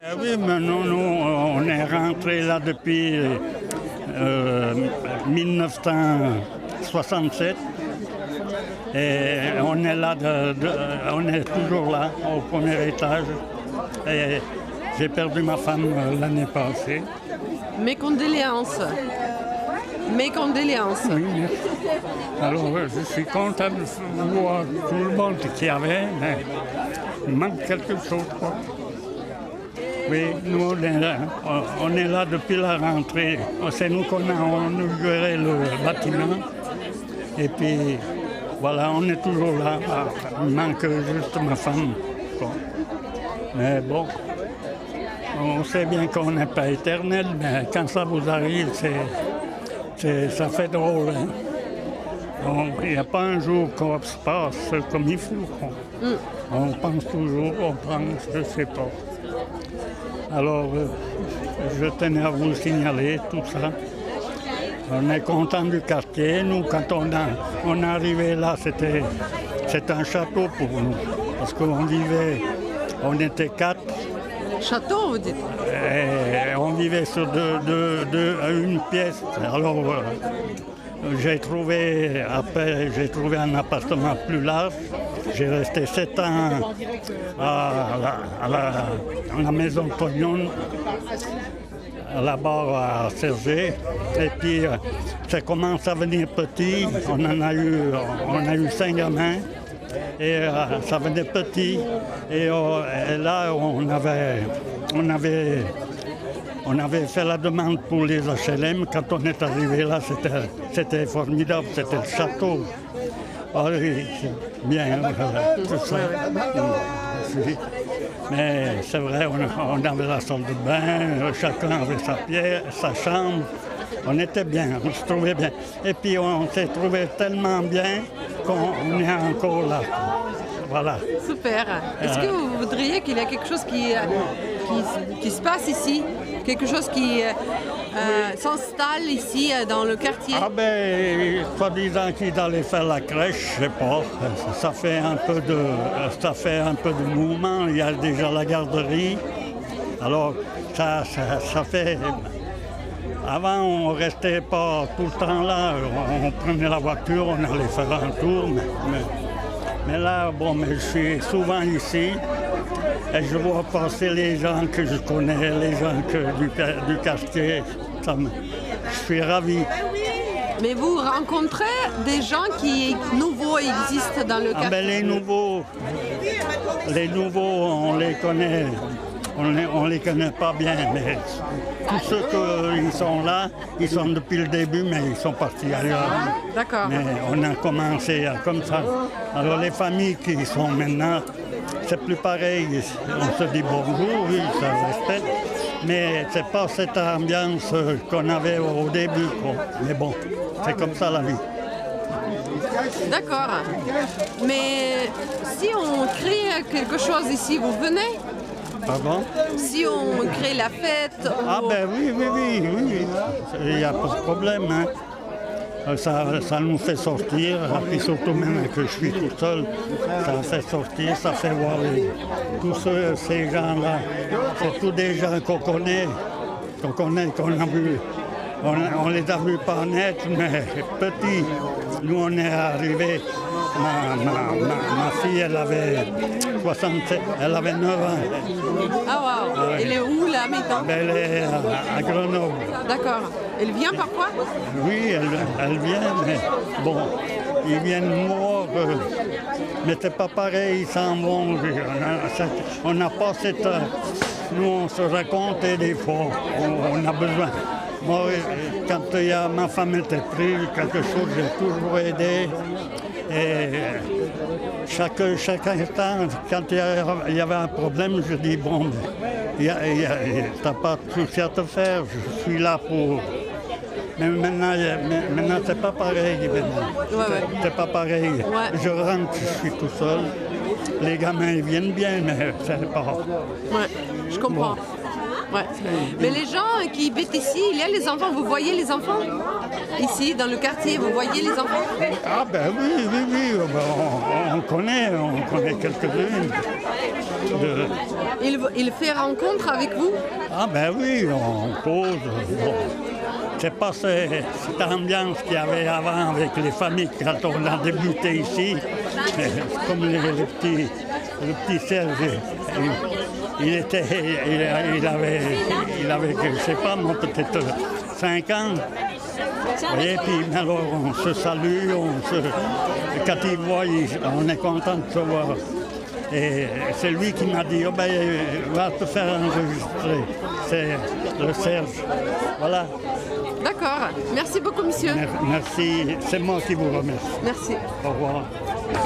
Oui, mais nous, on est rentré là depuis 1967 et on est là, on est toujours là, au premier étage. Et j'ai perdu ma femme l'année passée. Mes condoléances. Mes condoléances. Oui, merci. Alors, je suis content de voir tout le monde qu'il y avait, mais il manque quelque chose, quoi. Oui, nous, on est là depuis la rentrée. C'est nous qu'on a inauguré le bâtiment. Et puis, voilà, on est toujours là. Il manque juste ma femme, quoi. Mais bon, on sait bien qu'on n'est pas éternel, mais quand ça vous arrive, ça fait drôle. Hein? Il n'y a pas un jour qu'on se passe comme il faut. On pense toujours, on pense, je ne sais pas. Alors, je tenais à vous signaler tout ça. On est content du quartier. Nous, quand on est arrivé là, c'était un château pour nous. Parce qu'on vivait, on était 4. Château, vous dites? Et on vivait sur une pièce. Alors, j'ai trouvé un appartement plus large. J'ai resté 7 ans à la maison Pognon, là-bas à Cergy. Et puis, ça commence à venir petit. On a eu 5 gamins. Et ça venait petit. Et là, on avait fait la demande pour les HLM. Quand on est arrivé là, c'était formidable, c'était le château. Ah oui, bien, tout ça. Mais c'est vrai, on avait la salle de bain, chacun avait sa chambre. On était bien, on se trouvait bien. Et puis on s'est trouvé tellement bien qu'on est encore là. Voilà. Super. Est-ce que vous voudriez qu'il y ait quelque chose qui se passe ici? Quelque chose qui s'installe ici dans le quartier? Ah ben, soi-disant qu'ils allaient faire la crèche, je sais pas. Ça fait un peu de mouvement. Il y a déjà la garderie. Alors, ça fait... Avant, on ne restait pas tout le temps là. On prenait la voiture, on allait faire un tour. Mais là, bon, mais je suis souvent ici. Et je vois passer les gens que je connais, les gens du quartier. Je suis ravi. Mais vous rencontrez des gens qui nouveaux existent dans le quartier? Ah ben les nouveaux, on les connaît. On les connaît pas bien, mais tous ceux qui sont là, ils sont depuis le début, mais ils sont partis ailleurs. D'accord. Mais on a commencé comme ça. Alors les familles qui sont maintenant, c'est plus pareil. On se dit bonjour, oui, ça respecte. Mais c'est pas cette ambiance qu'on avait au début, quoi. Mais bon, c'est comme ça la vie. D'accord. Mais si on crée quelque chose ici, vous venez? Pardon? Si on crée la fête... Ah ben oui. Il n'y a pas de problème. Hein. Ça nous fait sortir, et surtout même que je suis tout seul, ça fait sortir, ça fait voir tous ces gens-là. Surtout des gens qu'on connaît, qu'on a vus. On les a vus pas naître, mais petits. Nous, on est arrivés. Ma fille, elle avait 67, elle avait 9 ans. Ah wow. Ouais. Elle est où là maintenant? Elle est à Grenoble. D'accord. Elle vient parfois? Oui, elle vient, mais bon, ils viennent voir, mais c'est pas pareil, ils s'en vont. On n'a pas cette... Nous, on se raconte des fois, on a besoin. Moi, quand ma femme était prise, quelque chose, j'ai toujours aidé. Et chaque instant, quand il y avait un problème, je dis, bon, tu n'as pas de souci à te faire, je suis là pour... Mais maintenant c'est pas pareil. C'est pas pareil. Ouais. Je rentre, je suis tout seul. Les gamins ils viennent bien, mais c'est pas... Ouais, je comprends. Bon. Ouais. Mais les gens qui habitent ici, il y a les enfants. Vous voyez les enfants ici, dans le quartier, vous voyez les enfants? Ah ben oui. On connaît quelques-unes. Il fait rencontre avec vous? Ah ben oui, on pose. Bon. C'est pas cette ambiance qu'il y avait avant avec les familles quand on a débuté ici. Comme le petit Serge, il avait, je sais pas, moi, peut-être 5 ans. Vous voyez, puis alors on se salue, quand il voit, on est content de se voir. Et c'est lui qui m'a dit, va te faire enregistrer. C'est le Serge. Voilà. D'accord. Merci beaucoup, monsieur. Merci. C'est moi qui vous remercie. Merci. Au revoir.